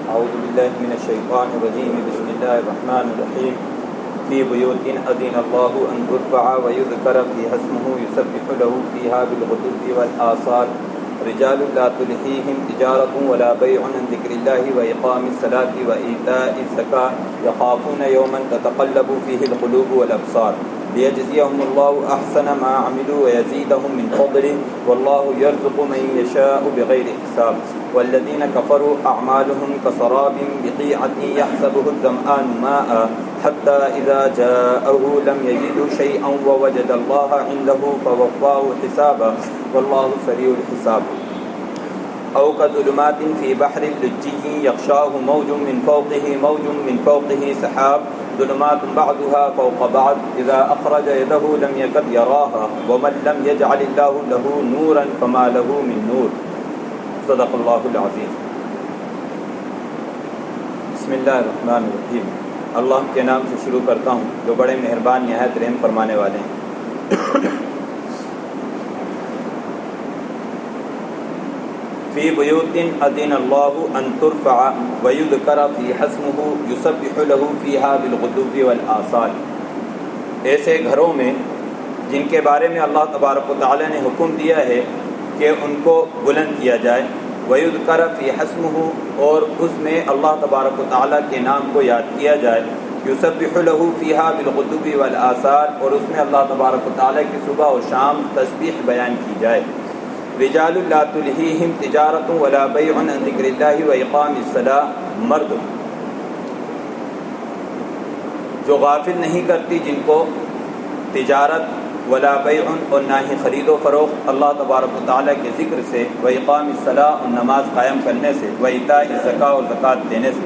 أعوذ بالله من الشيطان الرجيم. بسم الله الرحمن الرحيم. في بيوت أذن الله أن ترفع ويذكر فيها اسمه يسبح له فيها بالغدو والآصال رجال لا تلهيهم تجارة ولا بيع عن ذكر الله وإقام الصلاة وإيتاء الزكاة يخافون يوما تتقلب فيه القلوب والأبصار ليجزيهم الله أحسن ما عملوا ويزيدهم من فضله والله يرزق من يشاء بغير حساب. والذين كفروا أعمالهم كسراب بقيعة يحسبه الظمآن ماء حتى إذا جاءه لم يجده شيئا ووجد الله عنده فوفاه حسابا والله سريع الحساب. أو كظلمات في بحر لجي يغشاه موج من فوقه سحاب ظلمات بعضها فوق بعض إذا أخرج يده لم يكد يراها ومن لم يجعل الله له نورا فما له من نور. صدق اللہ العظیم. بسم اللہ الرحمن الرحیم. اللہ کے نام سے شروع کرتا ہوں جو بڑے مہربان نہایت رحم فرمانے والے ہیں. فی بیوت اذن اللہ ان ترفع ویذکر فیہا اسمہ یسبح لہ فیہا بالغدو والآصال. ایسے گھروں میں جن کے بارے میں اللہ تبارک و تعالی نے حکم دیا ہے کہ ان کو بلند کیا جائے. وَيُذْكَرَ فِي حَسْمُهُ اور اس میں اللہ تبارک و تعالیٰ کے نام کو یاد کیا جائے. يُسَبِّحُ لَهُ فِيهَا بِالْغُدُوِّ وَالْآصَالِ اور اس میں اللہ تبارک و تعالیٰ کی صبح و شام تسبیح بیان کی جائے. رِجَالٌ لَا تُلْهِيهِمْ تِجَارَةٌ وَلَا بَيْعٌ عَنْ ذِكْرِ اللَّهِ وَإِقَامِ الصَّلَاةِ مرد جو غافل نہیں کرتی جن کو تجارت ولا بیع اور نہ ہی خرید و فروخت اللہ تبارک و تعالیٰ کے ذکر سے وإقام الصلاۃ اور نماز قائم کرنے سے وإیتاء الزکاۃ اور زکوٰۃ دینے سے.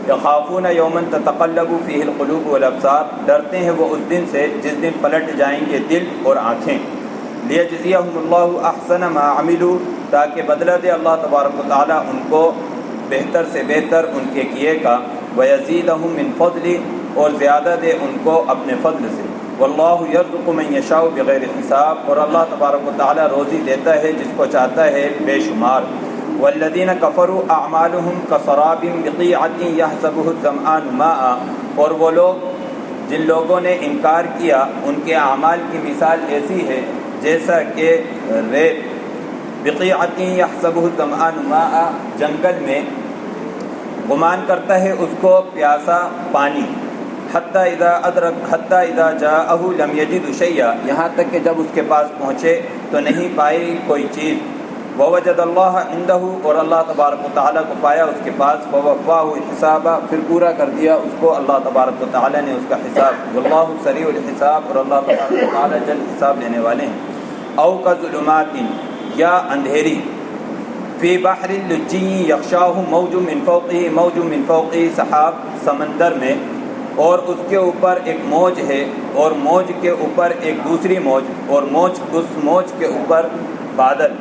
یخافون یوما تتقلب فیہ القلوب والابصار ڈرتے ہیں وہ اس دن سے جس دن پلٹ جائیں گے دل اور آنکھیں. لیجزیہم اللہ احسن ما عملوا تاکہ بدلہ دے اللہ تبارک و تعالیٰ ان کو بہتر سے بہتر ان کے کیے کا. ویزیدہم من فضلہ اور زیادہ دے ان کو اپنے فضل سے. واللہ یرزق من یشاء بغیر حساب اور اللہ تبارک و تعالی روزی دیتا ہے جس کو چاہتا ہے بے شمار. والذین کفروا اعمالهم کسراب بقیعة یحسبہ الظمآن ماء اور وہ لوگ جن لوگوں نے انکار کیا ان کے اعمال کی مثال ایسی ہے جیسا کہ ریت بقیعة یحسبہ الظمآن ماء جنگل میں گمان کرتا ہے اس کو پیاسا پانی. حتی اذا جاءہ لم یجد شیئا یہاں تک کہ جب اس کے پاس پہنچے تو نہیں پائی کوئی چیز. ووجد اللہ عنہ اور اللہ تبارک و تعالیٰ کو پایا اس کے پاس. فوفاہ حسابا پھر پورا کر دیا اس کو اللہ تبارک و تعالیٰ نے اس کا حساب. واللہ سریع الحساب اور اللہ تبارک و تعالیٰ جلد حساب لینے والے ہیں. او کظلمات یا اندھیری فی بحر لجی یغشاہ موج من فوقہ سحاب سمندر میں اور اس کے اوپر ایک موج ہے اور موج کے اوپر ایک دوسری موج اور اس موج کے اوپر بادل.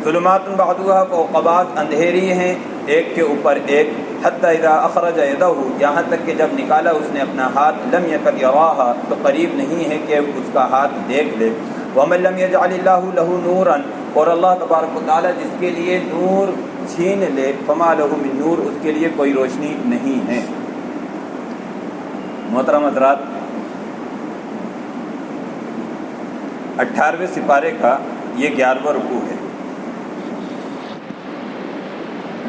ظلمات بعضها فوق بعض اندھیری ہیں ایک کے اوپر ایک. حتی اذا اخرج یدہ یہاں تک کہ جب نکالا اس نے اپنا ہاتھ لم یکد یراہا تو قریب نہیں ہے کہ اس کا ہاتھ دیکھ لے. ومن لم یجعل اللہ لہ نورا اور اللہ تبارک و تعالی جس کے لیے نور چھین لے فما لہ من نور اس کے لیے کوئی روشنی نہیں ہے. محترم حضرات 18ویں سپارے کا یہ 11واں رکوع ہے.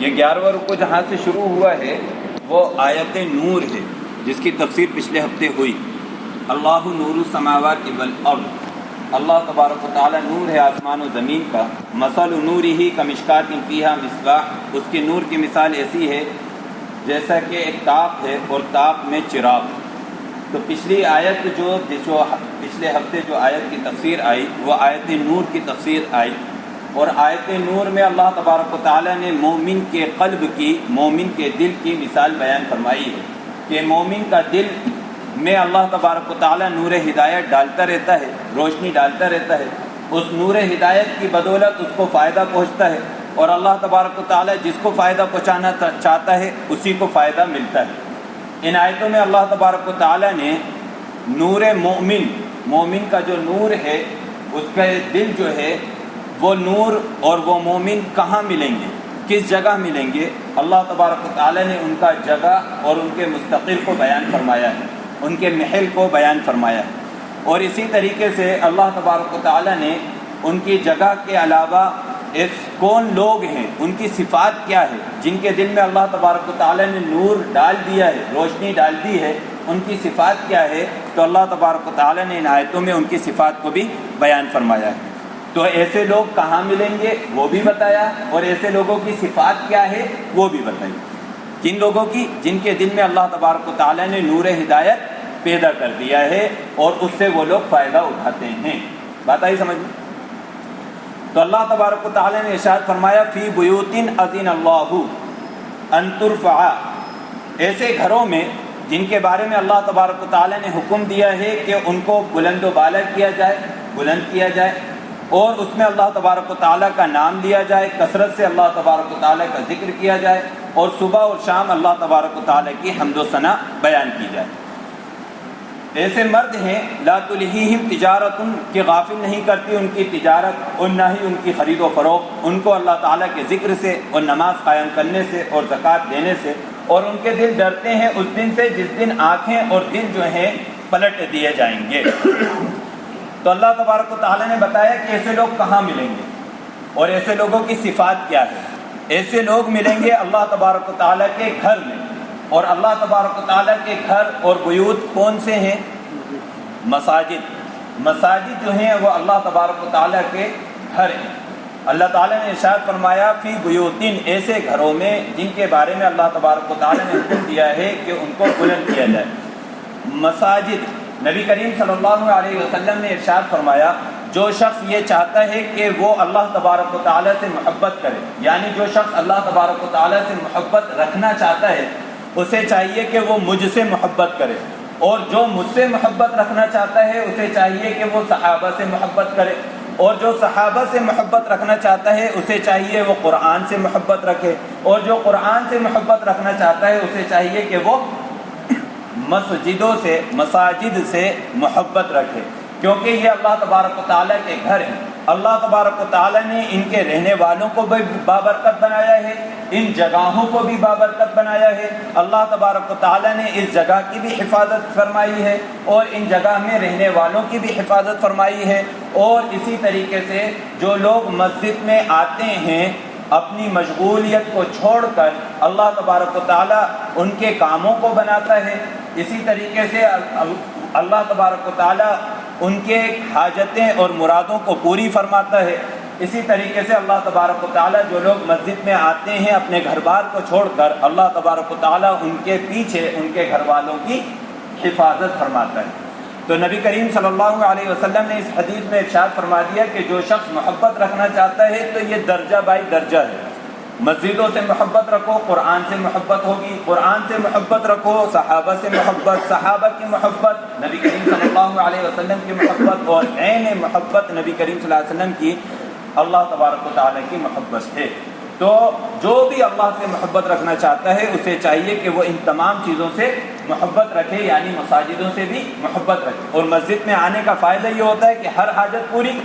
یہ 11واں رکوع جہاں سے شروع ہوا ہے وہ آیت نور ہے جس کی تفسیر پچھلے ہفتے ہوئی. اللہ نور السماوات والارض اللہ تبارک و تعالی نور ہے آسمان و زمین کا. مثل نورہ کمشکات فیہا مصباح اس کے نور کی مثال ایسی ہے جیسا کہ ایک تاپ ہے اور تاپ میں چراغ. تو پچھلی آیت جو پچھلے ہفتے جو آیت کی تفسیر آئی وہ آیت نور کی تفسیر آئی. اور آیت نور میں اللہ تبارک و تعالی نے مومن کے قلب کی مومن کے دل کی مثال بیان فرمائی ہے کہ مومن کا دل میں اللہ تبارک و تعالی نور ہدایت ڈالتا رہتا ہے روشنی ڈالتا رہتا ہے. اس نور ہدایت کی بدولت اس کو فائدہ پہنچتا ہے اور اللہ تبارک و تعالی جس کو فائدہ پہنچانا چاہتا ہے اسی کو فائدہ ملتا ہے. ان آیتوں میں اللہ تبارک و تعالی نے نور مومن کا جو نور ہے اس کا دل جو ہے وہ نور اور وہ مومن کہاں ملیں گے کس جگہ ملیں گے؟ اللہ تبارک و تعالیٰ نے ان کا جگہ اور ان کے مستقل کو بیان فرمایا ہے، ان کے محل کو بیان فرمایا ہے، اور اسی طریقے سے اللہ تبارک و تعالیٰ نے ان کی جگہ کے علاوہ کون لوگ ہیں، ان کی صفات کیا ہے، جن کے دل میں اللہ تبارک و تعالیٰ نے نور ڈال دیا ہے، روشنی ڈال دی ہے، ان کی صفات کیا ہے، تو اللہ تبارک و تعالیٰ نے ان آیتوں میں ان کی صفات کو بھی بیان فرمایا ہے۔ تو ایسے لوگ کہاں ملیں گے وہ بھی بتایا، اور ایسے لوگوں کی صفات کیا ہے وہ بھی بتائی۔ کن لوگوں کی؟ جن کے دل میں اللہ تبارک و تعالیٰ نے نور ہدایت پیدا کر دیا ہے اور اس سے وہ لوگ فائدہ اٹھاتے ہیں۔ بات آئی سمجھ میں؟ تو اللہ تبارک و تعالیٰ نے ارشاد فرمایا فی بیوت اذن اللہ ان ترفع، ایسے گھروں میں جن کے بارے میں اللہ تبارک و تعالیٰ نے حکم دیا ہے کہ ان کو بلند و بالا کیا جائے، بلند کیا جائے، اور اس میں اللہ تبارک و تعالیٰ کا نام لیا جائے، کثرت سے اللہ تبارک و تعالیٰ کا ذکر کیا جائے، اور صبح اور شام اللہ تبارک و تعالیٰ کی حمد و ثنا بیان کی جائے۔ ایسے مرد ہیں لا تلہیہم تجارت، کہ غافل نہیں کرتی ان کی تجارت اور نہ ہی ان کی خرید و فروخت، ان کو اللہ تعالیٰ کے ذکر سے اور نماز قائم کرنے سے اور زکوٰۃ دینے سے، اور ان کے دل ڈرتے ہیں اس دن سے جس دن آنکھیں اور دل جو ہیں پلٹ دیے جائیں گے۔ تو اللہ تبارک و تعالیٰ نے بتایا کہ ایسے لوگ کہاں ملیں گے اور ایسے لوگوں کی صفات کیا ہے۔ ایسے لوگ ملیں گے اللہ تبارک و تعالیٰ کے گھر میں، اور اللہ تبارک و تعالیٰ کے گھر اور بیوت کون سے ہیں؟ مساجد۔ مساجد جو ہیں وہ اللہ تبارک و تعالیٰ کے گھر ہیں۔ اللہ تعالیٰ نے ارشاد فرمایا فی بیوتن، ایسے گھروں میں جن کے بارے میں اللہ تبارک و تعالیٰ نے حکم دیا ہے کہ ان کو بلند کیا جائے۔ مساجد، نبی کریم صلی اللہ علیہ وسلم نے ارشاد فرمایا جو شخص یہ چاہتا ہے کہ وہ اللہ تبارک و تعالیٰ سے محبت کرے، یعنی جو شخص اللہ تبارک و تعالیٰ سے محبت رکھنا چاہتا ہے اسے چاہیے کہ وہ مجھ سے محبت کرے، اور جو مجھ سے محبت رکھنا چاہتا ہے اسے چاہیے کہ وہ صحابہ سے محبت کرے، اور جو صحابہ سے محبت رکھنا چاہتا ہے اسے چاہیے وہ قرآن سے محبت رکھے، اور جو قرآن سے محبت رکھنا چاہتا ہے اسے چاہیے کہ وہ مسجدوں سے، مساجد سے محبت رکھے، کیونکہ یہ اللہ تبارک و تعالیٰ کے گھر ہیں۔ اللہ تبارک و تعالیٰ نے ان کے رہنے والوں کو بھی بابرکت بنایا ہے، ان جگہوں کو بھی بابرکت بنایا ہے۔ اللہ تبارک و تعالیٰ نے اس جگہ کی بھی حفاظت فرمائی ہے اور ان جگہ میں رہنے والوں کی بھی حفاظت فرمائی ہے۔ اور اسی طریقے سے جو لوگ مسجد میں آتے ہیں اپنی مشغولیت کو چھوڑ کر، اللہ تبارک و تعالیٰ ان کے کاموں کو بناتا ہے۔ اسی طریقے سے اللہ تبارک و تعالیٰ ان کے حاجتیں اور مرادوں کو پوری فرماتا ہے۔ اسی طریقے سے اللہ تبارک و تعالیٰ جو لوگ مسجد میں آتے ہیں اپنے گھر بار کو چھوڑ کر، اللہ تبارک و تعالیٰ ان کے پیچھے ان کے گھر والوں کی حفاظت فرماتا ہے۔ تو نبی کریم صلی اللہ علیہ وسلم نے اس حدیث میں ارشاد فرما دیا کہ جو شخص محبت رکھنا چاہتا ہے تو یہ درجہ بائی درجہ ہے۔ مسجدوں سے محبت رکھو، قرآن سے محبت ہوگی، قرآن سے محبت رکھو، صحابہ سے محبت، صحابہ کی محبت، نبی کریم صلی اللہ علیہ وسلم کی محبت، اور عین محبت نبی کریم صلی اللہ علیہ وسلم کی اللہ تبارک و تعالیٰ کی محبت ہے۔ تو جو بھی اللہ سے محبت رکھنا چاہتا ہے اسے چاہیے کہ وہ ان تمام چیزوں سے محبت رکھے، یعنی مساجدوں سے بھی محبت رکھے۔ اور مسجد میں آنے کا فائدہ یہ ہوتا ہے کہ ہر حاجت پوری،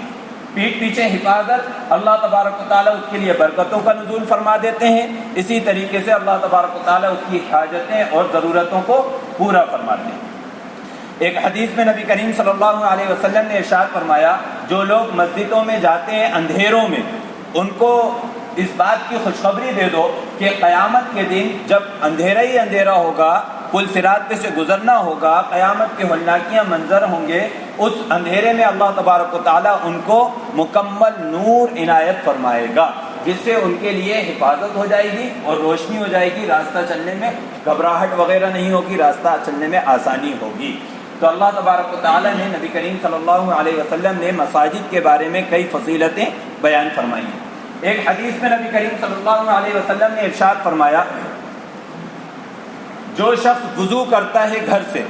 پیٹھ پیچھے حفاظت، اللہ تبارک و تعالیٰ اس کے لیے برکتوں کا نزول فرما دیتے ہیں۔ اسی طریقے سے اللہ تبارک و تعالیٰ اس کی حاجتیں اور ضرورتوں کو پورا فرماتے ہیں۔ ایک حدیث میں نبی کریم صلی اللہ علیہ وسلم نے ارشاد فرمایا جو لوگ مسجدوں میں جاتے ہیں اندھیروں میں، ان کو اس بات کی خوشخبری دے دو کہ قیامت کے دن جب اندھیرا ہی اندھیرا ہوگا، پل صراط پہ سے گزرنا ہوگا، قیامت کے ہولناکیاں منظر ہوں گے، اس اندھیرے میں اللہ تبارک و تعالیٰ ان کو مکمل نور عنایت فرمائے گا، جس سے ان کے لیے حفاظت ہو جائے گی اور روشنی ہو جائے گی، راستہ چلنے میں گھبراہٹ وغیرہ نہیں ہوگی، راستہ چلنے میں آسانی ہوگی۔ تو اللہ تبارک و تعالیٰ نے، نبی کریم صلی اللہ علیہ وسلم نے مساجد کے بارے میں کئی فضیلتیں بیان فرمائی ہیں۔ ایک حدیث میں نبی کریم صلی اللہ علیہ وسلم نے ارشاد فرمایا جو شخص وضو کرتا ہے گھر سے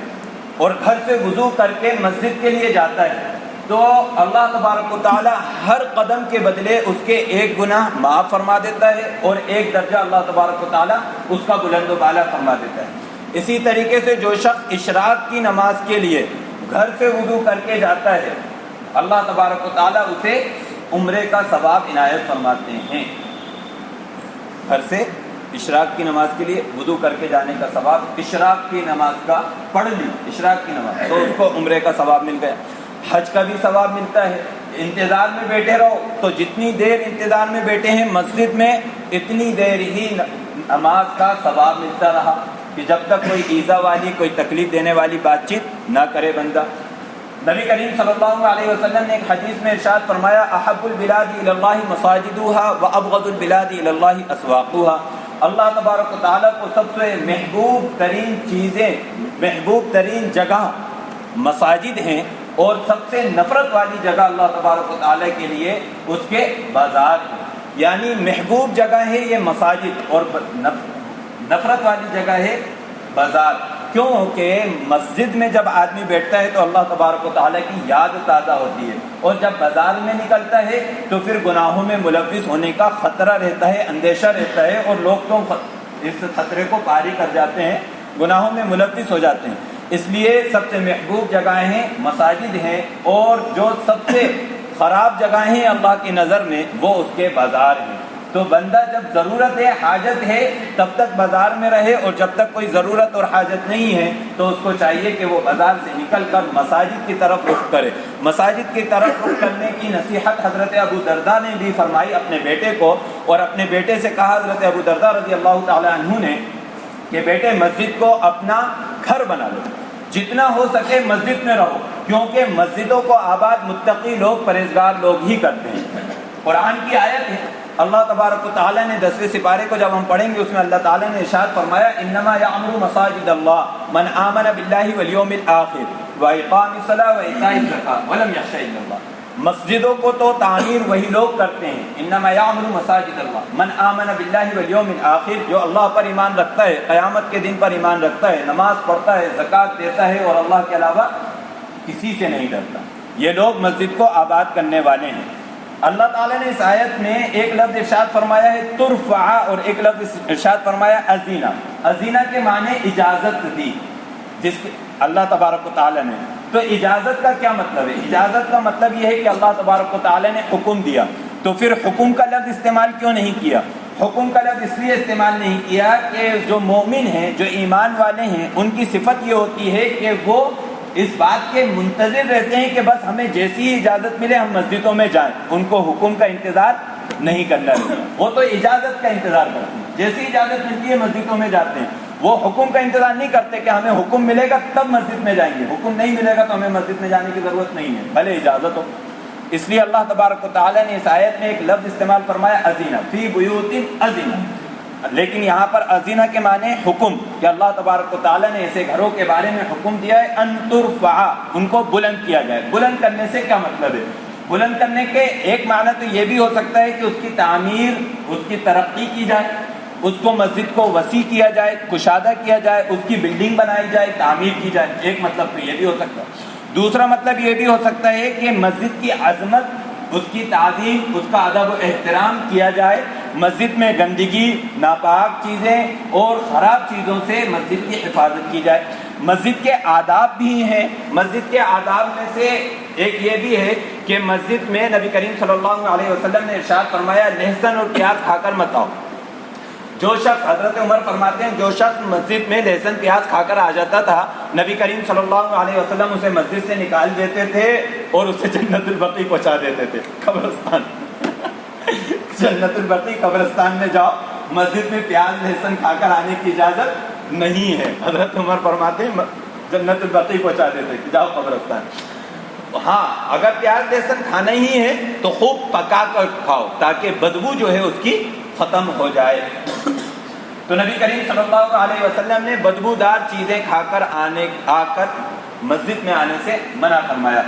اور گھر سے وضو کر کے مسجد کے لیے جاتا ہے تو اللہ تبارک و تعالیٰ ہر قدم کے بدلے اس کے ایک گناہ معاف فرما دیتا ہے اور ایک درجہ اللہ تبارک و تعالیٰ اس کا بلند و بالا فرما دیتا ہے۔ اسی طریقے سے جو شخص اشراق کی نماز کے لیے گھر سے وضو کر کے جاتا ہے اللہ تبارک و تعالیٰ اسے عمرے کا ثواب عنایت فرماتے ہیں۔ گھر سے اشراق کی نماز کے لیے وضو کر کے جانے کا ثواب، اشراق کی نماز کا پڑھ لی اشراق کی نماز تو اس کو عمرے کا ثواب مل گیا، حج کا بھی ثواب ملتا ہے۔ انتظار میں بیٹھے رہو تو جتنی دیر انتظار میں بیٹھے ہیں مسجد میں اتنی دیر ہی نماز کا ثواب ملتا رہا، کہ جب تک کوئی ایذا والی کوئی تکلیف دینے والی بات چیت نہ کرے بندہ۔ نبی کریم صلی اللہ علیہ وسلم نے ایک حدیث میں ارشاد فرمایا احب البلاد الی اللہ مساجدها وابغض البلاد الی اللہ اسواقها، اللہ تبارک و تعالیٰ کو سب سے محبوب ترین چیزیں، محبوب ترین جگہ مساجد ہیں، اور سب سے نفرت والی جگہ اللہ تبارک و تعالیٰ کے لیے اس کے بازار ہیں۔ یعنی محبوب جگہ ہے یہ مساجد اور نفرت والی جگہ ہے بازار۔ کیوں کہ مسجد میں جب آدمی بیٹھتا ہے تو اللہ تبارک و تعالیٰ کی یاد تازہ ہوتی ہے، اور جب بازار میں نکلتا ہے تو پھر گناہوں میں ملوث ہونے کا خطرہ رہتا ہے، اندیشہ رہتا ہے، اور لوگ تو اس خطرے کو پاری کر جاتے ہیں، گناہوں میں ملوث ہو جاتے ہیں۔ اس لیے سب سے محبوب جگہیں ہیں مساجد ہیں، اور جو سب سے خراب جگہیں ہیں اللہ کی نظر میں وہ اس کے بازار ہیں۔ تو بندہ جب ضرورت ہے، حاجت ہے، تب تک بازار میں رہے، اور جب تک کوئی ضرورت اور حاجت نہیں ہے تو اس کو چاہیے کہ وہ بازار سے نکل کر مساجد کی طرف رخ کرے۔ مساجد کی طرف رخ کرنے کی نصیحت حضرت ابو درداء نے بھی فرمائی اپنے بیٹے کو، اور اپنے بیٹے سے کہا حضرت ابو درداء رضی اللہ تعالی عنہ نے کہ بیٹے مسجد کو اپنا گھر بنا لو، جتنا ہو سکے مسجد میں رہو، کیونکہ مسجدوں کو آباد متقی لوگ، پرہیزگار لوگ ہی کرتے ہیں۔ قرآن کی آیت ہے، اللہ تبارک و تعالیٰ نے 10ویں سپارے کو جب ہم پڑھیں گے اس میں اللہ تعالیٰ نے ارشاد فرمایا انما یعمر مساجد اللہ من آمن باللہ والیوم الآخر واقام الصلاۃ وایتاء الزکاۃ ولم یخش الا اللہ۔ مسجدوں کو تو تعمیر وہی لوگ کرتے ہیں، انما یعمر مساجد اللہ من آمن باللہ والیوم الآخر، جو اللہ پر ایمان رکھتا ہے، قیامت کے دن پر ایمان رکھتا ہے، نماز پڑھتا ہے، زکوٰۃ دیتا ہے، اور اللہ کے علاوہ کسی سے نہیں ڈرتا، یہ لوگ مسجد کو آباد کرنے والے ہیں۔ اللہ تعالیٰ نے اس آیت میں ایک لفظ ارشاد فرمایا ہے ترفع، اور ایک لفظ ارشاد فرمایا ازینہ۔ ازینہ کے معنی اجازت دی، جس کے اللہ تبارک و تعالیٰ نے، تو اجازت کا کیا مطلب ہے؟ اجازت کا مطلب یہ ہے کہ اللہ تبارک و تعالیٰ نے حکم دیا، تو پھر حکم کا لفظ استعمال کیوں نہیں کیا؟ حکم کا لفظ اس لیے استعمال نہیں کیا کہ جو مومن ہیں، جو ایمان والے ہیں، ان کی صفت یہ ہوتی ہے کہ وہ اس بات کے منتظر رہتے ہیں کہ بس ہمیں جیسی اجازت ملے ہم مسجدوں میں جائیں، ان کو حکم کا انتظار نہیں کرنا رہتا، وہ تو اجازت کا انتظار کرتے ہیں، جیسی اجازت ملتی ہے مسجدوں میں جاتے ہیں، وہ حکم کا انتظار نہیں کرتے کہ ہمیں حکم ملے گا تب مسجد میں جائیں گے، حکم نہیں ملے گا تو ہمیں مسجد میں جانے کی ضرورت نہیں ہے بھلے اجازت ہو۔ اس لیے اللہ تبارک و تعالیٰ نے اس آیت میں ایک لفظ استعمال فرمایا ازینہ، فی بیوت ازینہ، لیکن یہاں پر ازینہ کے معنی حکم، کہ اللہ تبارک و تعالیٰ نے ایسے گھروں کے بارے میں حکم دیا ہے ان ترفع، ان کو بلند کیا جائے۔ بلند کرنے سے کیا مطلب ہے؟ بلند کرنے کے ایک معنی تو یہ بھی ہو سکتا ہے کہ اس کی تعمیر، اس کی ترقی کی جائے، اس کو مسجد کو وسیع کیا جائے، کشادہ کیا جائے، اس کی بلڈنگ بنائی جائے، تعمیر کی جائے، ایک مطلب تو یہ بھی ہو سکتا ہے۔ دوسرا مطلب یہ بھی ہو سکتا ہے کہ مسجد کی عظمت، اس کی تعظیم، اس کا ادب و احترام کیا جائے، مسجد میں گندگی، ناپاک چیزیں اور خراب چیزوں سے مسجد کی حفاظت کی جائے۔ مسجد کے آداب بھی ہیں، مسجد کے آداب میں سے ایک یہ بھی ہے کہ مسجد میں نبی کریم صلی اللہ علیہ وسلم نے ارشاد فرمایا لہسن اور پیاز کھا کر مت آؤ۔ جو شخص، حضرت عمر فرماتے ہیں، جو شخص مسجد میں لہسن پیاز کھا کر آ جاتا تھا نبی کریم صلی اللہ علیہ وسلم اسے مسجد سے نکال دیتے تھے اور اسے جنت البقیع پہنچا دیتے تھے، قبرستان جنت البقیع قبرستان میں جاؤ، مسجد میں پیاز لہسن کھا کر آنے کی اجازت نہیں ہے۔ حضرت عمر فرماتے ہیں جنت البقیع پہنچا دیتے کہ جاؤ قبرستان۔ ہاں اگر پیاز لہسن کھانا ہی ہے تو خوب پکا کر کھاؤ تاکہ بدبو جو ہے اس کی ختم ہو جائے۔ تو نبی کریم صلی اللہ علیہ وسلم نے بدبودار چیزیں کھا کر مسجد میں آنے سے منع فرمایا۔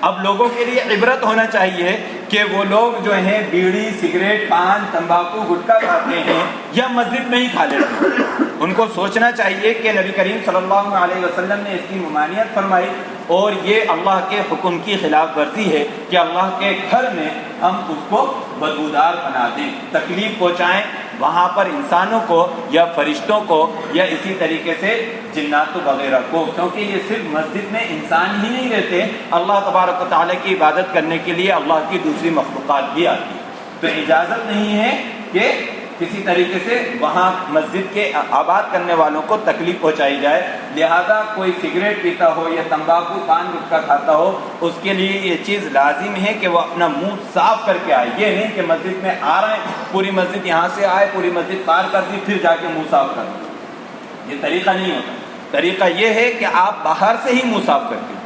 اب لوگوں کے لیے عبرت ہونا چاہیے کہ وہ لوگ جو ہیں بیڑی، سگریٹ، پان، تمباکو، گٹکا کھاتے ہیں یا مسجد میں ہی کھا لیتے ہیں، ان کو سوچنا چاہیے کہ نبی کریم صلی اللہ علیہ وسلم نے اس کی ممانعت فرمائی، اور یہ اللہ کے حکم کی خلاف ورزی ہے کہ اللہ کے گھر میں ہم اس کو بدبودار بنا دیں، تکلیف پہنچائیں وہاں پر انسانوں کو یا فرشتوں کو یا اسی طریقے سے جنات وغیرہ کو، کیونکہ یہ صرف مسجد میں انسان ہی نہیں رہتے، اللہ تبارک و تعالیٰ کی عبادت کرنے کے لیے اللہ کی دوسری مخلوقات بھی آتی ہے۔ تو اجازت نہیں ہے کہ کسی طریقے سے وہاں مسجد کے آباد کرنے والوں کو تکلیف پہنچائی جائے. لہذا کوئی سگریٹ پیتا ہو یا تمباکو پان گٹکا کھاتا ہو اس کے لیے یہ چیز لازم ہے کہ وہ اپنا منہ صاف کر کے آئے. یہ نہیں کہ مسجد میں آ رہے ہیں پوری مسجد یہاں سے آئے پوری مسجد پار کر دی پھر جا کے منہ صاف کر دیں. یہ طریقہ نہیں ہوتا. طریقہ یہ ہے کہ آپ باہر سے ہی منہ صاف کر دیں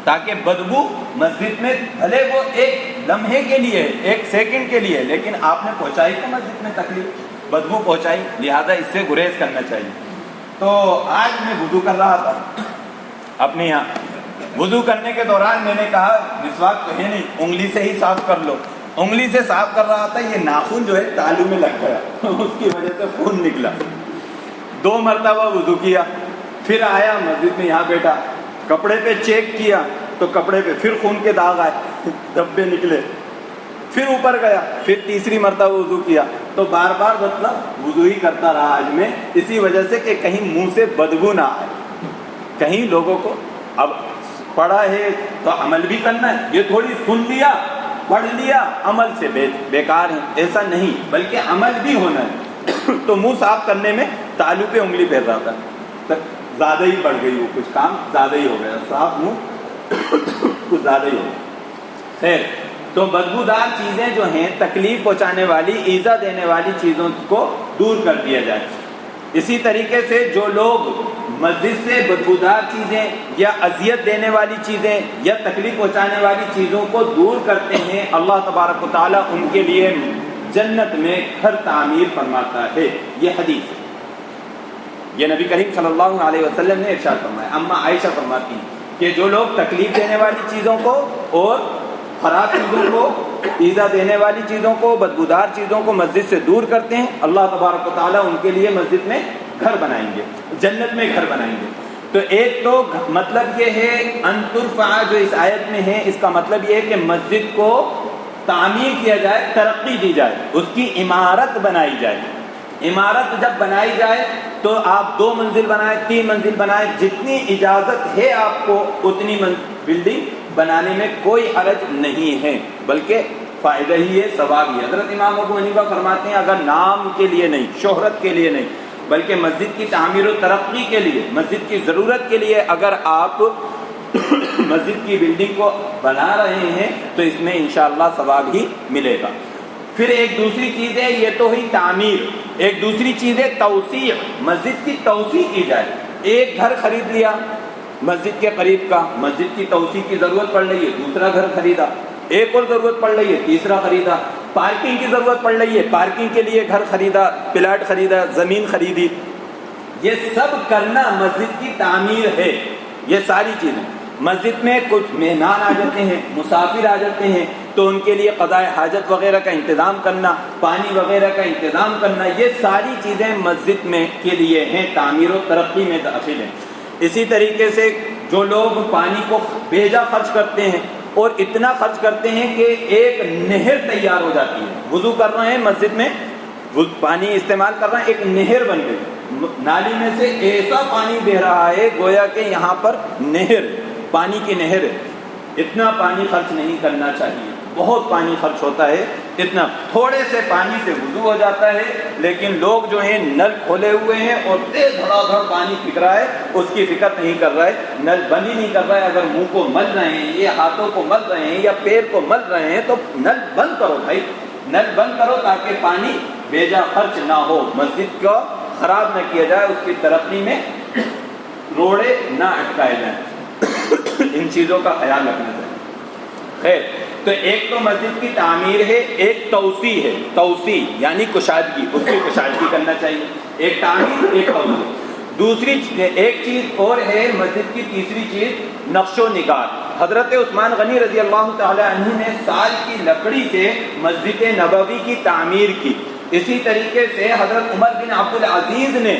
تاکہ بدبو مسجد میں بھلے وہ ایک لمحے کے لیے ایک سیکنڈ کے لیے لیکن آپ نے پہنچائی تو مسجد میں تکلیف بدبو پہنچائی. لہذا اس سے گریز کرنا چاہیے. تو آج میں وضو کر رہا تھا اپنے یہاں. وضو کرنے کے دوران میں نے کہا مسواک تو ہے نہیں انگلی سے ہی صاف کر لو. انگلی سے صاف کر رہا تھا یہ ناخن جو ہے تالو میں لگ گیا اس کی وجہ سے خون نکلا. 2 مرتبہ وضو کیا پھر آیا مسجد میں یہاں بیٹھا کپڑے پہ چیک کیا تو کپڑے پہ پھر خون کے داغ آئے دھبے نکلے. پھر اوپر گیا پھر تیسری مرتبہ وضو کیا. تو بار بار مطلب وضو ہی کرتا رہا آج میں اسی وجہ سے کہ کہیں منہ سے بدبو نہ آئے. کہیں لوگوں کو اب پڑھا ہے تو عمل بھی کرنا ہے. یہ تھوڑی سن لیا پڑھ لیا عمل سے بیکار ہے ایسا نہیں بلکہ عمل بھی ہونا ہے. تو منہ صاف کرنے میں تالو پہ انگلی پھیر رہا تھا زیادہ ہی بڑھ گئی وہ کچھ کام زیادہ ہی ہو گیا صاف منہ کچھ زیادہ ہی ہو گیا. خیر تو بدبودار چیزیں جو ہیں تکلیف پہنچانے والی ایذا دینے والی چیزوں کو دور کر دیا جائے. اسی طریقے سے جو لوگ مسجد سے بدبودار چیزیں یا اذیت دینے والی چیزیں یا تکلیف پہنچانے والی چیزوں کو دور کرتے ہیں اللہ تبارک و تعالیٰ ان کے لیے جنت میں گھر تعمیر فرماتا ہے. یہ حدیث ہے. یہ نبی کریم صلی اللہ علیہ وسلم نے ارشاد فرمایا. اما عائشہ فرماتی ہیں کہ جو لوگ تکلیف دینے والی چیزوں کو اور خراب چیزوں کو ایذا دینے والی چیزوں کو بدبودار چیزوں کو مسجد سے دور کرتے ہیں اللہ تبارک و تعالیٰ ان کے لیے مسجد میں گھر بنائیں گے جنت میں گھر بنائیں گے. تو ایک تو مطلب یہ ہے ان ترفع جو اس آیت میں ہے اس کا مطلب یہ ہے کہ مسجد کو تعمیر کیا جائے ترقی دی جائے اس کی عمارت بنائی جائے. عمارت جب بنائی جائے تو آپ 2 منزل بنائیں 3 منزل بنائیں جتنی اجازت ہے آپ کو اتنی بلڈنگ بنانے میں کوئی حرج نہیں ہے بلکہ فائدہ ہی ہے ثواب ہی. حضرت امام ابو حنیفہ فرماتے ہیں اگر نام کے لیے نہیں شہرت کے لیے نہیں بلکہ مسجد کی تعمیر و ترقی کے لیے مسجد کی ضرورت کے لیے اگر آپ مسجد کی بلڈنگ کو بنا رہے ہیں تو اس میں انشاءاللہ ثواب ہی ملے گا. پھر ایک دوسری چیز ہے یہ تو ہی تعمیر. ایک دوسری چیز ہے توسیع. مسجد کی توسیع کی جائے. ایک گھر خرید لیا مسجد کے قریب کا مسجد کی توسیع کی ضرورت پڑ رہی ہے دوسرا گھر خریدا. ایک اور ضرورت پڑ رہی ہے تیسرا خریدا. پارکنگ کی ضرورت پڑ رہی ہے پارکنگ کے لیے گھر خریدا پلاٹ خریدا زمین خریدی. یہ سب کرنا مسجد کی تعمیر ہے. یہ ساری چیزیں مسجد میں کچھ مہمان آ جاتے ہیں مسافر آ جاتے ہیں تو ان کے لیے قضاء حاجت وغیرہ کا انتظام کرنا پانی وغیرہ کا انتظام کرنا یہ ساری چیزیں مسجد میں کے لیے ہیں تعمیر و ترقی میں داخل ہیں. اسی طریقے سے جو لوگ پانی کو بھیجا خرچ کرتے ہیں اور اتنا خرچ کرتے ہیں کہ ایک نہر تیار ہو جاتی ہے. وضو کر رہے ہیں مسجد میں پانی استعمال کر رہے ہیں ایک نہر بن گئی نالی میں سے ایسا پانی بہ رہا ہے گویا کہ یہاں پر نہر پانی کی نہر ہے. اتنا پانی خرچ نہیں کرنا چاہیے. بہت پانی خرچ ہوتا ہے. اتنا تھوڑے سے پانی سے وضو ہو جاتا ہے لیکن لوگ جو ہیں نل کھولے ہوئے ہیں اور تیز دھڑا دھڑ پانی پھینک رہا ہے اس کی فکر نہیں کر رہا ہے. نل بند ہی نہیں کر رہا ہے. اگر منہ کو مل رہے ہیں یا ہاتھوں کو مل رہے ہیں یا پیر کو مل رہے ہیں تو نل بند کرو بھائی. نل بند کرو تاکہ پانی بیجا خرچ نہ ہو. مسجد کو خراب نہ کیا جائے اس کی ترقی میں روڑے نہ اٹکائے جائیں. ان چیزوں کا خیال رکھنا چاہیے. خیر تو ایک تو مسجد کی تعمیر ہے ایک توسیع ہے. توسیع یعنی کشادگی اس کی کشادگی کرنا چاہیے. ایک تعمیر ایک توسیع. دوسری ایک چیز اور ہے مسجد کی تیسری چیز نقش و نگار. حضرت عثمان غنی رضی اللہ تعالی عنہ نے سال کی لکڑی سے مسجد نبوی کی تعمیر کی. اسی طریقے سے حضرت عمر بن عبد العزیز نے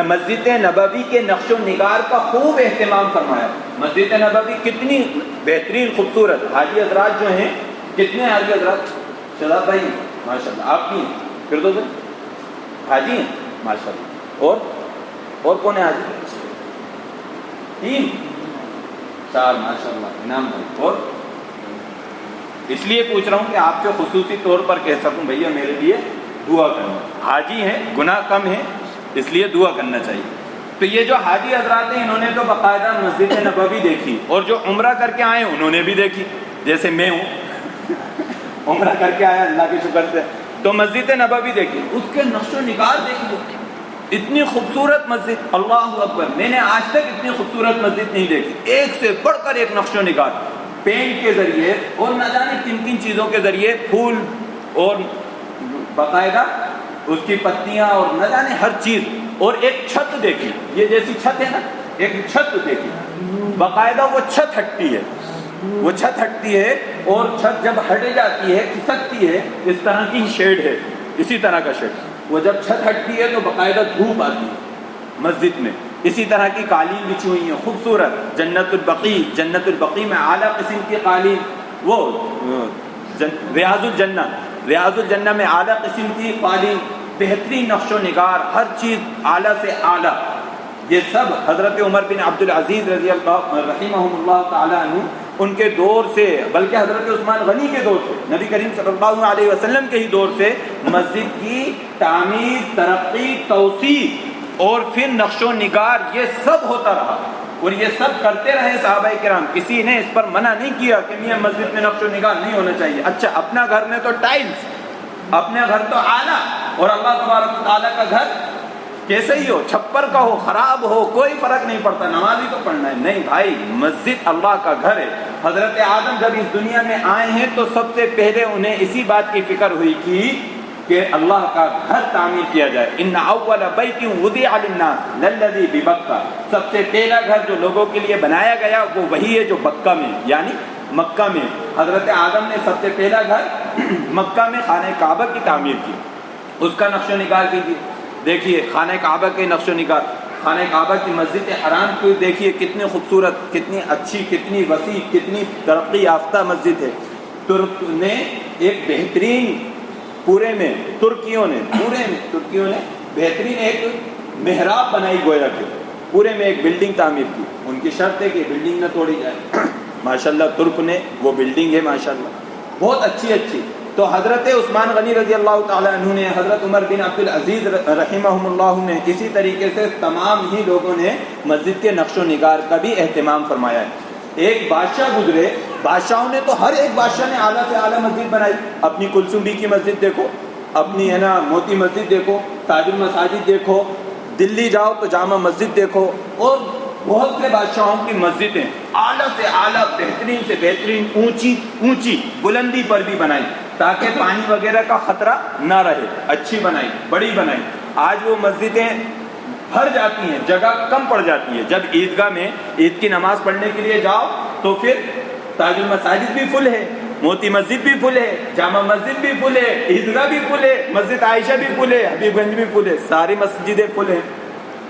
مسجد نبوی کے نقش و نگار کا خوب اہتمام فرمایا. مسجد نبوی کتنی بہترین خوبصورت. حاجی حضرات جو ہیں کتنے حاجی حضرات شہزاد بھائی ماشاءاللہ آپ کی فردوس حاجی ہیں ماشاءاللہ. اور کون ہے حاجی 3 4 ماشاءاللہ انعام بھائی. اور اس لیے پوچھ رہا ہوں کہ آپ سے خصوصی طور پر کہہ سکوں بھیا میرے لیے دعا کرنا. حاجی ہیں، گناہ کم ہے، اس لیے دعا کرنا چاہیے. تو یہ جو حاجی حضرات ہیں انہوں نے تو باقاعدہ مسجد نبوی دیکھی، اور جو عمرہ کر کے آئے انہوں نے بھی دیکھی، جیسے میں ہوں عمرہ کر کے آیا اللہ کے شکر سے، تو مسجد نبوی دیکھی، اس کے نقش و نگار دیکھیے، اتنی خوبصورت مسجد، اللہ اکبر. میں نے آج تک اتنی خوبصورت مسجد نہیں دیکھی، ایک سے بڑھ کر ایک نقش و نگار، پینٹ کے ذریعے اور نہ جانے کن کن چیزوں کے ذریعے، پھول اور باقاعدہ اس کی پتیاں اور نہ جانے ہر چیز. اور ایک چھت دیکھی، یہ جیسی چھت ہے نا، ایک چھت دیکھی باقاعدہ، وہ چھت ہٹتی ہے، وہ چھت ہٹتی ہے، اور چھت جب ہٹ جاتی ہے کھسکتی ہے، اس طرح کی شیڈ ہے، اسی طرح کا شیڈ. وہ جب چھت ہٹتی ہے تو باقاعدہ دھوپ آتی ہے مسجد میں. اسی طرح کی قالین بچھی ہوئی ہیں خوبصورت، جنت البقیع، جنت البقیع میں اعلیٰ قسم کی قالین، وہ ریاض الجنہ، ریاض الجنہ میں اعلیٰ قسم کی قالین، بہترین نقش و نگار، ہر چیز اعلیٰ سے اعلیٰ. یہ سب حضرت عمر بن عبد العزیز رضی اللہ رحمہم اللہ تعالیٰ عنہ ان کے دور سے، بلکہ حضرت عثمان غنی کے دور سے، نبی کریم صلی اللہ علیہ وسلم کے ہی دور سے مسجد کی تعمیر، ترقی، توسیع اور پھر نقش و نگار، یہ سب ہوتا رہا، اور یہ سب کرتے رہے صحابہ کرام. کسی نے اس پر منع نہیں کیا کہ یہ مسجد میں نقش و نگار نہیں ہونا چاہیے. اچھا، اپنا گھر میں تو ٹائلز، اپنا گھر تو اعلیٰ، اور اللہ تبارک و تعالیٰ کا گھر کیسے ہی ہو، چھپر کا ہو، خراب ہو، کوئی فرق نہیں پڑتا، نماز ہی تو پڑھنا ہے. نہیں بھائی، مسجد اللہ کا گھر ہے. حضرت آدم جب اس دنیا میں آئے ہیں تو سب سے پہلے انہیں اسی بات کی فکر ہوئی کی کہ اللہ کا گھر تعمیر کیا جائے. ان اول بیت وضع للناس للذی ببکہ، سب سے پہلا گھر جو لوگوں کے لیے بنایا گیا وہ وہی ہے جو بکہ میں، یعنی مکہ میں. حضرت آدم نے سب سے پہلا گھر مکہ میں خانہ کعبہ کی تعمیر کی. اس کا نقش و نگار کیجیے، دیکھیے خانہ کعبہ کے نقش و نگار، خانہ کعبہ کی مسجد حرام کو دیکھیے، کتنی خوبصورت، کتنی اچھی، کتنی وسیع، کتنی ترقی یافتہ مسجد ہے. ترک نے ایک بہترین، پورے میں ترکیوں نے بہترین ایک محراب بنائی، گویا کہ پورے میں ایک بلڈنگ تعمیر کی. ان کی شرط ہے کہ بلڈنگ نہ توڑی جائے. ماشاءاللہ ترک نے وہ بلڈنگ ہے ماشاءاللہ بہت اچھی. تو حضرت عثمان غنی رضی اللہ تعالیٰ عنہ نے، حضرت عمر بن عبد العزیز رحمہم اللہ نے، اسی طریقے سے تمام ہی لوگوں نے مسجد کے نقش و نگار کا بھی اہتمام فرمایا ہے. ایک بادشاہ گزرے، بادشاہوں نے تو ہر ایک بادشاہ نے اعلیٰ سے اعلیٰ مسجد بنائی. اپنی کلثوم بی کی مسجد دیکھو، اپنی ہے نا موتی مسجد دیکھو، تاج المساجد دیکھو، دلی جاؤ تو جامع مسجد دیکھو، اور بہت سے بادشاہوں کی مسجدیں اعلیٰ سے اعلیٰ، بہترین سے بہترین، اونچی بلندی پر بھی بنائی تاکہ پانی وغیرہ کا خطرہ نہ رہے. اچھی بنائی، بڑی بنائی. آج وہ مسجدیں بھر جاتی ہیں، جگہ کم پڑ جاتی ہے. جب عیدگاہ میں عید کی نماز پڑھنے کے لیے جاؤ تو پھر تاج المساجد بھی فل ہے، موتی مسجد بھی فل ہے، جامع مسجد بھی فل ہے، عیدگاہ بھی فل ہے، مسجد عائشہ بھی فل ہے، حبیب گنج بھی فل ہے، ساری مسجدیں فل ہیں.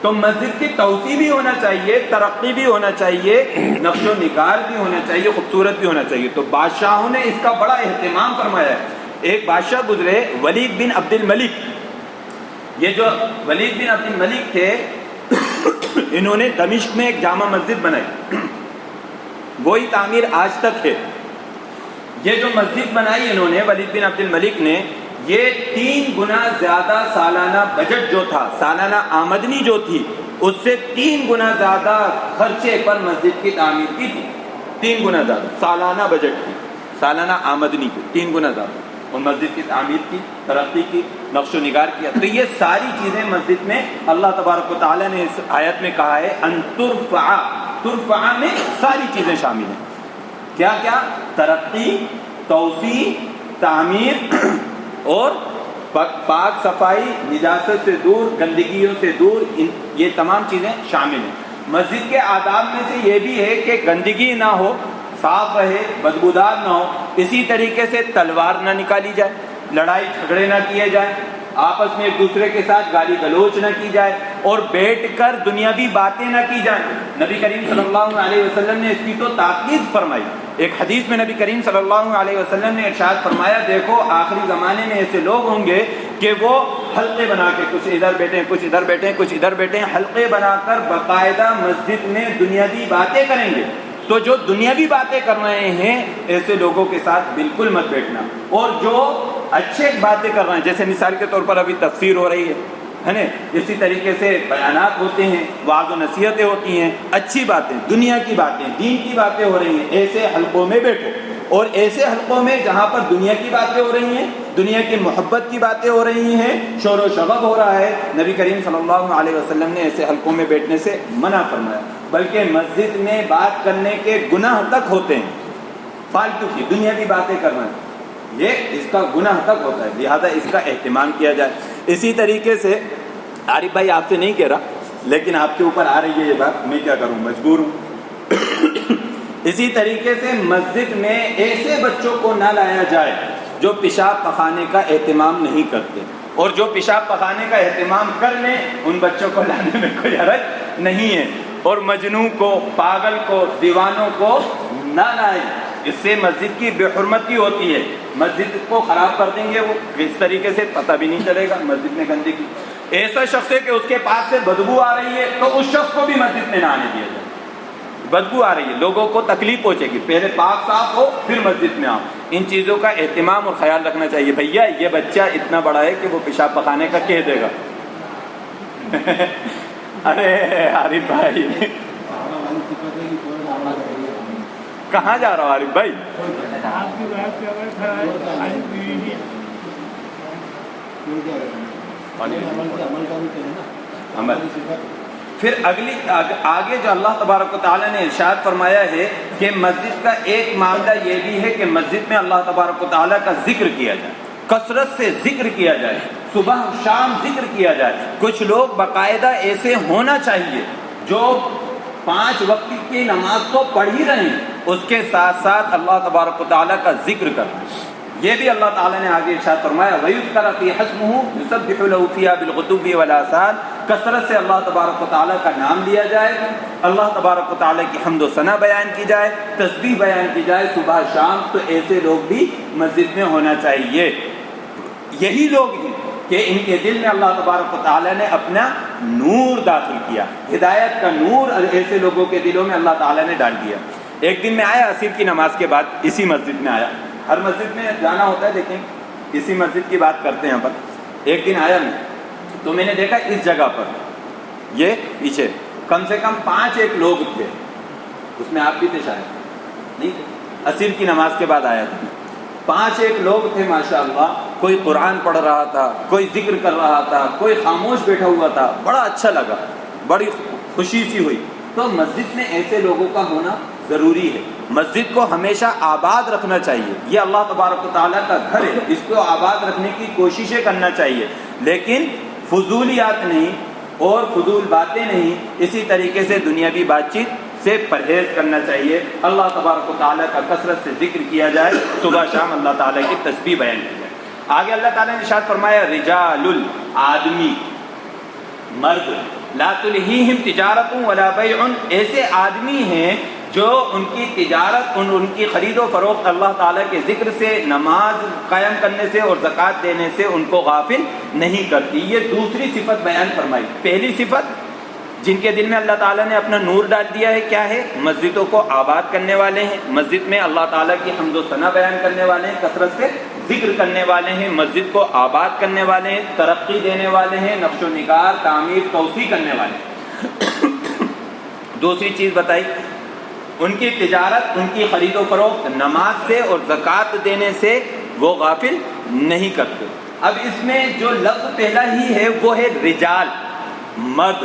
تو مسجد کی توسیع بھی ہونا چاہیے، ترقی بھی ہونا چاہیے، نقش و نگار بھی ہونا چاہیے، خوبصورت بھی ہونا چاہیے. تو بادشاہوں نے اس کا بڑا اہتمام فرمایا ہے. ایک بادشاہ گزرے، ولید بن عبد الملک. یہ جو ولید بن عبد الملک تھے، انہوں نے دمشق میں ایک جامع مسجد بنائی، وہی تعمیر آج تک ہے. یہ جو مسجد بنائی انہوں نے، ولید بن عبد الملک نے، یہ 3 گنا زیادہ سالانہ بجٹ جو تھا، سالانہ آمدنی جو تھی، اس سے 3 گنا زیادہ خرچے پر مسجد کی تعمیر کی تھی. 3 گنا زیادہ سالانہ بجٹ کی، سالانہ آمدنی کی 3 گنا زیادہ، اور مسجد کی تعمیر کی، ترقی کی، نقش و نگار کیا. تو یہ ساری چیزیں مسجد میں اللہ تبارک و تعالیٰ نے اس آیت میں کہا ہے ان ترفع میں ساری چیزیں شامل ہیں. کیا کیا؟ ترقی، توسیع، تعمیر اور پاک صفائی، نجاست سے دور، گندگیوں سے دور، یہ تمام چیزیں شامل ہیں. مسجد کے آداب میں سے یہ بھی ہے کہ گندگی نہ ہو، صاف رہے، بدبودار نہ ہو. اسی طریقے سے تلوار نہ نکالی جائے، لڑائی جھگڑے نہ کیے جائیں، آپس میں ایک دوسرے کے ساتھ گالی گلوچ نہ کی جائے، اور بیٹھ کر دنیاوی باتیں نہ کی جائیں. نبی کریم صلی اللہ علیہ وسلم نے اس کی تو تاکید فرمائی. ایک حدیث میں نبی کریم صلی اللہ علیہ وسلم نے ارشاد فرمایا، دیکھو آخری زمانے میں ایسے لوگ ہوں گے کہ وہ حلقے بنا کے کچھ ادھر بیٹھیں، کچھ ادھر بیٹھیں، کچھ ادھر بیٹھیں، حلقے بنا کر باقاعدہ مسجد میں دنیاوی باتیں کریں گے. تو جو دنیاوی باتیں کر رہے ہیں ایسے لوگوں کے ساتھ بالکل مت بیٹھنا. اور جو اچھے باتیں کر رہے ہیں، جیسے مثال کے طور پر ابھی تفسیر ہو رہی ہے نا، اسی طریقے سے بیانات ہوتے ہیں، وعظ و نصیحتیں ہوتی ہیں، اچھی باتیں، دنیا کی باتیں، دین کی باتیں ہو رہی ہیں، ایسے حلقوں میں بیٹھو، اور ایسے حلقوں میں جہاں پر دنیا کی باتیں ہو رہی ہیں، دنیا کی محبت کی باتیں ہو رہی ہیں، شور و شغب ہو رہا ہے، نبی کریم صلی اللہ علیہ وسلم نے ایسے حلقوں میں بیٹھنے سے منع فرمایا، بلکہ مسجد میں بات کرنے کے گناہ تک ہوتے ہیں، فالتو کی دنیا کی باتیں کرنا یہ اس کا گناہ تک ہوتا ہے، لہذا اس کا اہتمام کیا جائے۔ اسی طریقے سے عارف بھائی آپ سے نہیں کہہ رہا، لیکن آپ کے اوپر آ رہی ہے یہ بات، میں کیا کروں، مجبور ہوں۔ اسی طریقے سے مسجد میں ایسے بچوں کو نہ لایا جائے جو پیشاب پخانے کا اہتمام نہیں کرتے، اور جو پیشاب پخانے کا اہتمام کر لیں ان بچوں کو لانے میں کوئی حرج نہیں ہے، اور مجنون کو، پاگل کو، دیوانوں کو نہ لائیں، اس سے مسجد کی بے حرمتی ہوتی ہے، مسجد کو خراب کر دیں گے وہ، اس طریقے سے پتہ بھی نہیں چلے گا مسجد میں گندگی۔ ایسا شخص ہے کہ اس کے پاس سے بدبو آ رہی ہے تو اس شخص کو بھی مسجد میں نہ آنے دیا جائے، بدبو آ رہی ہے، لوگوں کو تکلیف پہنچے گی، پہلے پاک صاف ہو پھر مسجد میں آؤ۔ ان چیزوں کا اہتمام اور خیال رکھنا چاہیے۔ بھیا یہ بچہ اتنا بڑا ہے کہ وہ پیشاب پخانے کا کہہ دے گا۔ ارے عارف بھائی کہاں جا رہا ہو عارف بھائی؟ پھر آگے جو اللہ تبارک و تعالیٰ نے ارشاد فرمایا ہے کہ مسجد کا ایک معاملہ یہ بھی ہے کہ مسجد میں اللہ تبارک و تعالیٰ کا ذکر کیا جائے، کثرت سے ذکر کیا جائے، صبح شام ذکر کیا جائے۔ کچھ لوگ باقاعدہ ایسے ہونا چاہیے جو 5 وقت کی نماز تو پڑھ ہی رہے ہیں، اس کے ساتھ ساتھ اللہ تبارک و تعالیٰ کا ذکر کرنا۔ یہ بھی اللہ تعالیٰ نے آگے ارشاد فرمایا وَيُذْكَرَ فِي اسْمُهُ يُسَبِّحُ لَهُ فِيهَا بِالْغُدُوِّ وَالْآصَالِ، کثرت سے اللہ تبارک و تعالیٰ کا نام لیا جائے، اللہ تبارک و تعالیٰ کی حمد و ثنا بیان کی جائے، تسبیح بیان کی جائے صبح شام۔ تو ایسے لوگ بھی مسجد میں ہونا چاہیے۔ یہی لوگ ہیں کہ ان کے دل میں اللہ تبارک و تعالیٰ نے اپنا نور داخل کیا، ہدایت کا نور ایسے لوگوں کے دلوں میں اللہ تعالیٰ نے ڈال دیا۔ ایک دن میں آیا عصر کی نماز کے بعد، اسی مسجد میں آیا، ہر مسجد میں جانا ہوتا ہے لیکن اسی مسجد کی بات کرتے ہیں۔ پر ایک دن آیا میں تو میں نے دیکھا اس جگہ پر یہ پیچھے کم سے کم 5 لوگ تھے، اس میں آپ بھی تھے شاید، نہیں تھے، عصر کی نماز کے بعد آیا تھا۔ 5 لوگ تھے ماشاءاللہ، کوئی قرآن پڑھ رہا تھا، کوئی ذکر کر رہا تھا، کوئی خاموش بیٹھا ہوا تھا، بڑا اچھا لگا، بڑی خوشی سی ہوئی۔ تو مسجد میں ایسے لوگوں کا ہونا ضروری ہے۔ مسجد کو ہمیشہ آباد رکھنا چاہیے، یہ اللہ تبارک و تعالیٰ کا گھر ہے، اس کو آباد رکھنے کی کوششیں کرنا چاہیے، لیکن فضولیات نہیں اور فضول باتیں نہیں، اسی طریقے سے دنیاوی بات چیت سے پرہیز کرنا چاہیے۔ اللہ تبارک و تعالیٰ کا کثرت سے ذکر کیا جائے، صبح شام اللہ تعالیٰ کی تسبیح بیان کی جائے۔ آگے اللہ تعالیٰ نے ارشاد فرمایا رجال، آدمی، مرد، لا تلہیہم تجارت ولا بیع، ایسے آدمی ہیں جو ان کی تجارت، ان کی خرید و فروخت اللہ تعالیٰ کے ذکر سے، نماز قائم کرنے سے اور زکوٰۃ دینے سے ان کو غافل نہیں کرتی۔ یہ دوسری صفت بیان فرمائی۔ پہلی صفت جن کے دل میں اللہ تعالیٰ نے اپنا نور ڈال دیا ہے کیا ہے؟ مسجدوں کو آباد کرنے والے ہیں، مسجد میں اللہ تعالیٰ کی حمد و ثنا بیان کرنے والے ہیں، کثرت سے ذکر کرنے والے ہیں، مسجد کو آباد کرنے والے ہیں، ترقی دینے والے ہیں، نقش و نگار، تعمیر، توسیع کرنے والے ہیں۔ دوسری چیز بتائی ان کی تجارت، ان کی خرید و فروخت نماز سے اور زکوٰۃ دینے سے وہ غافل نہیں کرتے۔ اب اس میں جو لفظ پہلا ہی ہے وہ ہے رجال، مرد۔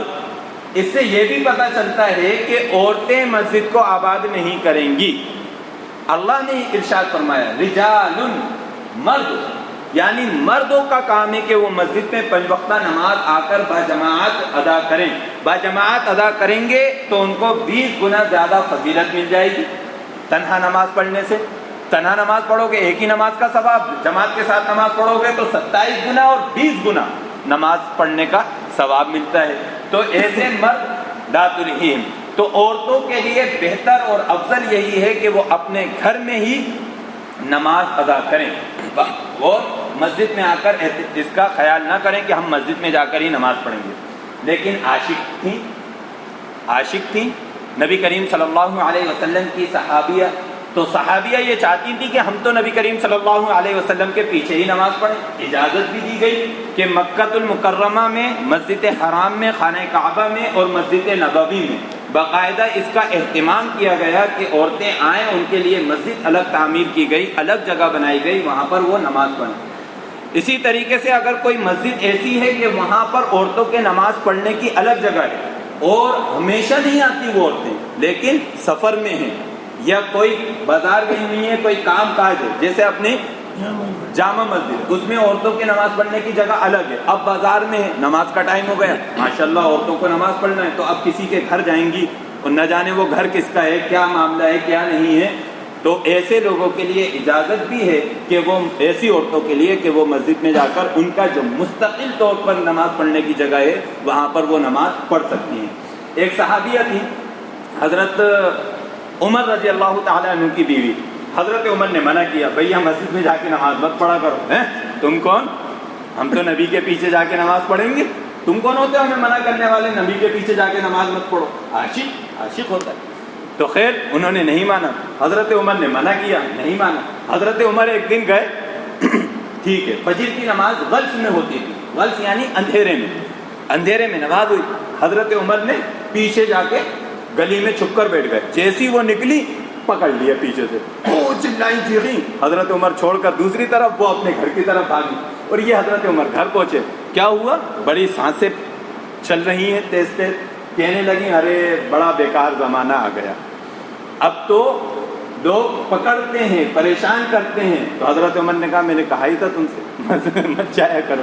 اس سے یہ بھی پتہ چلتا ہے کہ عورتیں مسجد کو آباد نہیں کریں گی۔ اللہ نے ارشاد فرمایا رجال، مرد، یعنی مردوں کا کام ہے کہ وہ مسجد میں 5 وقتہ نماز آ کر باجماعت ادا کریں۔ باجماعت ادا کریں گے تو ان کو 20 گنا زیادہ فضیلت مل جائے گی تنہا نماز پڑھنے سے۔ تنہا نماز پڑھو گے ایک ہی نماز کا ثواب، جماعت کے ساتھ نماز پڑھو گے تو 27 گنا اور 20 گنا نماز پڑھنے کا ثواب ملتا ہے۔ تو ایسے مرد لا تلہیہم، تو عورتوں کے لیے بہتر اور افضل یہی ہے کہ وہ اپنے گھر میں ہی نماز ادا کریں، اور مسجد میں آ کر اس کا خیال نہ کریں کہ ہم مسجد میں جا کر ہی نماز پڑھیں گے۔ لیکن عاشق تھیں نبی کریم صلی اللہ علیہ وسلم کی صحابیہ تو صحابیہ یہ چاہتی تھی کہ ہم تو نبی کریم صلی اللہ علیہ وسلم کے پیچھے ہی نماز پڑھیں۔ اجازت بھی دی گئی کہ مکۃ المکرمہ میں، مسجد حرام میں، خانہ کعبہ میں اور مسجد نبوی میں باقاعدہ اس کا اہتمام کیا گیا کہ عورتیں آئیں، ان کے لیے مسجد الگ تعمیر کی گئی، الگ جگہ بنائی گئی، وہاں پر وہ نماز پڑھیں۔ اسی طریقے سے اگر کوئی مسجد ایسی ہے کہ وہاں پر عورتوں کے نماز پڑھنے کی الگ جگہ ہے اور ہمیشہ نہیں آتی وہ عورتیں، لیکن سفر میں ہیں یا کوئی بازار گئی ہوئی ہے، کوئی کام کاج ہے، جیسے اپنی جامع مسجد، اس میں عورتوں کی نماز پڑھنے کی جگہ الگ ہے، اب بازار میں ہے، نماز کا ٹائم ہو گیا، ماشاءاللہ عورتوں کو نماز پڑھنا ہے، تو اب کسی کے گھر جائیں گی اور نہ جانے وہ گھر کس کا ہے، کیا معاملہ ہے، کیا نہیں ہے، تو ایسے لوگوں کے لیے اجازت بھی ہے کہ وہ ایسی عورتوں کے لیے کہ وہ مسجد میں جا کر ان کا جو مستقل طور پر نماز پڑھنے کی جگہ ہے وہاں پر وہ نماز پڑھ سکتی ہیں۔ ایک صحابیہ تھی حضرت عمر رضی اللہ تعالیٰ عنہ کی بیوی، حضرت عمر نے منع کیا، بھیا مسجد میں جا کے نماز مت پڑھا کرو، تم کون، ہم تو نبی کے پیچھے جا کے نماز پڑھیں گے، تم کون ہوتے ہو ہمیں منع کرنے والے، نبی کے پیچھے جا کے نماز مت پڑھو، عاشق ہوتا ہے۔ تو خیر انہوں نے نہیں مانا، حضرت عمر نے منع کیا، نہیں مانا، حضرت عمر ایک دن گئے، ٹھیک ہے، فجر کی نماز غلس میں ہوتی تھی، غلس یعنی اندھیرے میں نماز ہوئی، حضرت عمر نے پیچھے جا کے گلی میں چھپ کر بیٹھ گئے، جیسی وہ نکلی پکڑ لیا پیچھے سے، وہ چلائیں چیخیں، حضرت عمر چھوڑ کر دوسری طرف وہ اپنے گھر کی طرف بھاگی، اور یہ حضرت عمر گھر پہنچے، کیا ہوا، بڑی سانسیں چل رہی ہیں تیز تیز، کہنے لگی ارے بڑا بیکار زمانہ آ گیا، اب تو لوگ پکڑتے ہیں، پریشان کرتے ہیں، تو حضرت عمر نے کہا میں نے کہا ہی تھا تم سے مت جایا کرو،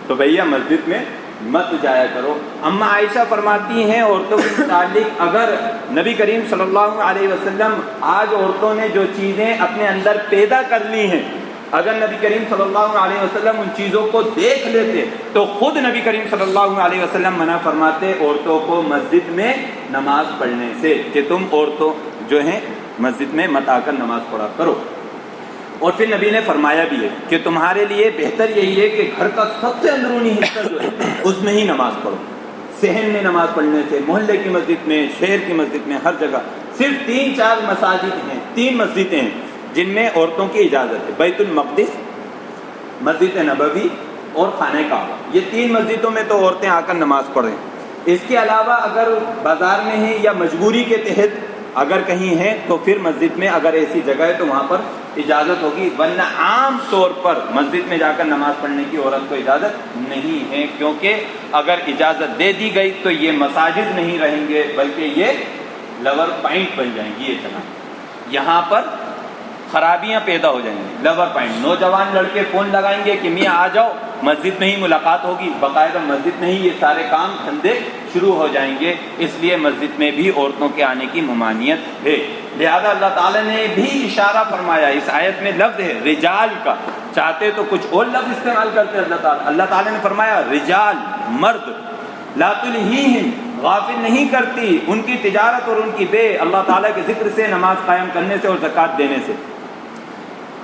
تو بھیا مسجد میں مت جایا کرو۔ اما عائشہ فرماتی ہیں عورتوں کے متعلق، اگر نبی کریم صلی اللہ علیہ وسلم آج عورتوں نے جو چیزیں اپنے اندر پیدا کر لی ہیں، اگر نبی کریم صلی اللہ علیہ وسلم ان چیزوں کو دیکھ لیتے تو خود نبی کریم صلی اللہ علیہ وسلم منع فرماتے عورتوں کو مسجد میں نماز پڑھنے سے، کہ تم عورتوں جو ہیں مسجد میں مت آ کر نماز پڑھا کرو۔ اور پھر نبی نے فرمایا بھی ہے کہ تمہارے لیے بہتر یہی ہے کہ گھر کا سب سے اندرونی حصہ جو ہے اس میں ہی نماز پڑھو، صحن میں نماز پڑھنے سے، محلے کی مسجد میں، شہر کی مسجد میں، ہر جگہ صرف 3-4 مساجد ہیں، 3 مسجدیں ہیں جن میں عورتوں کی اجازت ہے، بیت المقدس، مسجد نبوی اور خانہ کعبہ، یہ 3 مسجدوں میں تو عورتیں آ کر نماز پڑھیں۔ اس کے علاوہ اگر بازار میں ہیں یا مجبوری کے تحت اگر کہیں ہیں تو پھر مسجد میں اگر ایسی جگہ ہے تو وہاں پر اجازت ہوگی، ورنہ عام طور پر مسجد میں جا کر نماز پڑھنے کی عورت کو اجازت نہیں ہے، کیونکہ اگر اجازت دے دی گئی تو یہ مساجد نہیں رہیں گے بلکہ یہ لور پوائنٹ بن جائیں گی، یہ جگہ یہاں پر خرابیاں پیدا ہو جائیں گی، لور پوائنٹ، نوجوان لڑکے فون لگائیں گے کہ میاں آ جاؤ، مسجد میں ہی ملاقات ہوگی، باقاعدہ مسجد میں ہی یہ سارے کام دھندے شروع ہو جائیں گے، اس لیے مسجد میں بھی عورتوں کے آنے کی ممانعت ہے۔ لہذا اللہ تعالیٰ نے بھی اشارہ فرمایا، اس آیت میں لفظ ہے رجال کا، چاہتے تو کچھ اور لفظ استعمال کرتے اللہ تعالیٰ نے فرمایا رجال، مرد، لا تلہیہم، غافل نہیں کرتی ان کی تجارت اور ان کی بے، اللہ تعالیٰ کے ذکر سے، نماز قائم کرنے سے اور زکوٰۃ دینے سے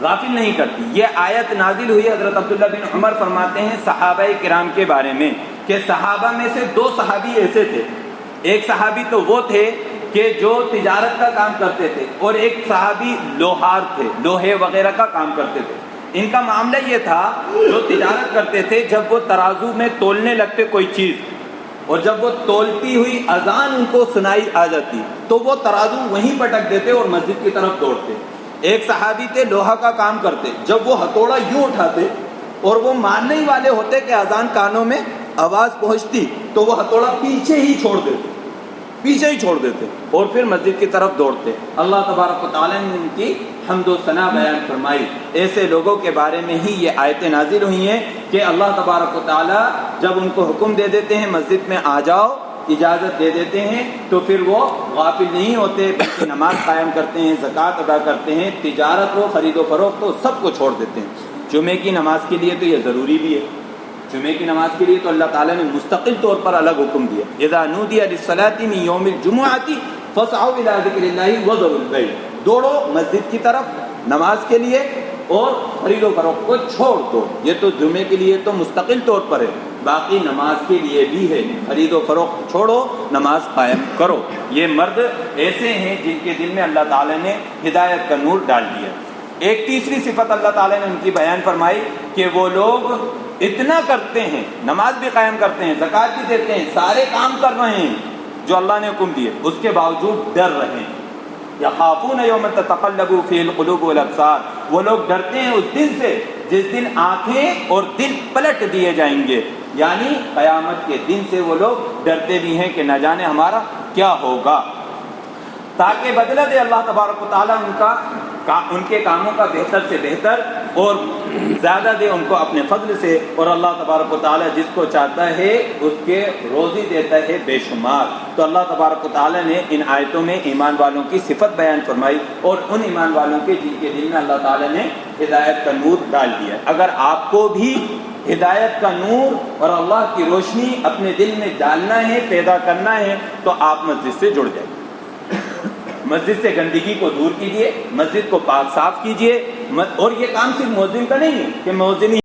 غافل نہیں کرتی۔ یہ آیت نازل ہوئی، حضرت عبداللہ بن عمر فرماتے ہیں صحابہ کرام کے بارے میں کہ صحابہ میں سے 2 صحابی ایسے تھے، ایک صحابی تو وہ تھے کہ جو تجارت کا کام کرتے تھے، اور ایک صحابی لوہار تھے، لوہے وغیرہ کا کام کرتے تھے۔ ان کا معاملہ یہ تھا، جو تجارت کرتے تھے جب وہ ترازو میں تولنے لگتے کوئی چیز، اور جب وہ تولتی ہوئی اذان ان کو سنائی آ جاتی تو وہ ترازو وہیں پٹک دیتے اور مسجد کی طرف دوڑتے۔ ایک صحابی تھے لوہا کا کام کرتے، جب وہ ہتھوڑا یوں اٹھاتے اور وہ ماننے ہی والے ہوتے کہ اذان کانوں میں آواز پہنچتی تو وہ ہتھوڑا پیچھے ہی چھوڑ دیتے اور پھر مسجد کی طرف دوڑتے۔ اللہ تبارک و تعالیٰ نے ان کی حمد و ثنا بیان فرمائی، ایسے لوگوں کے بارے میں ہی یہ آیتیں نازل ہوئی ہیں کہ اللہ تبارک و تعالیٰ جب ان کو حکم دے دیتے ہیں مسجد میں آ جاؤ، اجازت دے دیتے ہیں، تو پھر وہ غافل نہیں ہوتے بلکہ نماز قائم کرتے ہیں، زکوٰۃ ادا کرتے ہیں، تجارت ہو، خرید و فروخت ہو، سب کو چھوڑ دیتے ہیں۔ جمعے کی نماز کے لیے تو یہ ضروری بھی ہے، جمعے کی نماز کے لیے تو اللہ تعالیٰ نے مستقل طور پر الگ حکم دیا، اذا نودی للصلاۃ من یوم الجمعۃ فاسعوا الی ذکر اللہ وذروا البیع، دوڑو مسجد کی طرف نماز کے لیے اور خرید و فروخت کو چھوڑ دو۔ یہ تو جمعے کے لیے تو مستقل طور پر ہے، باقی نماز کے لیے بھی ہے، خرید و فروخت چھوڑو، نماز قائم کرو۔ یہ مرد ایسے ہیں جن کے دل میں اللہ تعالیٰ نے ہدایت کا نور ڈال دیا۔ ایک تیسری صفت اللہ تعالیٰ نے ان کی بیان فرمائی کہ وہ لوگ اتنا کرتے ہیں، نماز بھی قائم کرتے ہیں، زکوٰۃ بھی دیتے ہیں، سارے کام کر رہے ہیں جو اللہ نے حکم دیے، اس کے باوجود ڈر رہے ہیں۔ یخافون یوما تتقلب فیہ القلوب والابصار، وہ لوگ ڈرتے ہیں اس دن سے جس دن آنکھیں اور دل پلٹ دیے جائیں گے، یعنی قیامت کے دن سے وہ لوگ ڈرتے بھی ہیں کہ نہ جانے ہمارا کیا ہوگا، تاکہ بدلہ دے اللہ تبارک و تعالیٰ ان کے کاموں کا بہتر سے بہتر اور زیادہ دے ان کو اپنے فضل سے، اور اللہ تبارک و تعالیٰ جس کو چاہتا ہے اس کے روزی دیتا ہے بے شمار۔ تو اللہ تبارک و تعالیٰ نے ان آیتوں میں ایمان والوں کی صفت بیان فرمائی، اور ان ایمان والوں کے جن کے دل میں اللہ تعالیٰ نے ہدایت کا نور ڈال دیا۔ اگر آپ کو بھی ہدایت کا نور اور اللہ کی روشنی اپنے دل میں ڈالنا ہے، پیدا کرنا ہے، تو آپ مسجد سے جڑ جائیں، مسجد سے گندگی کو دور کیجیے، مسجد کو پاک صاف کیجیے۔ اور یہ کام صرف مؤذن کا نہیں ہے کہ مؤذن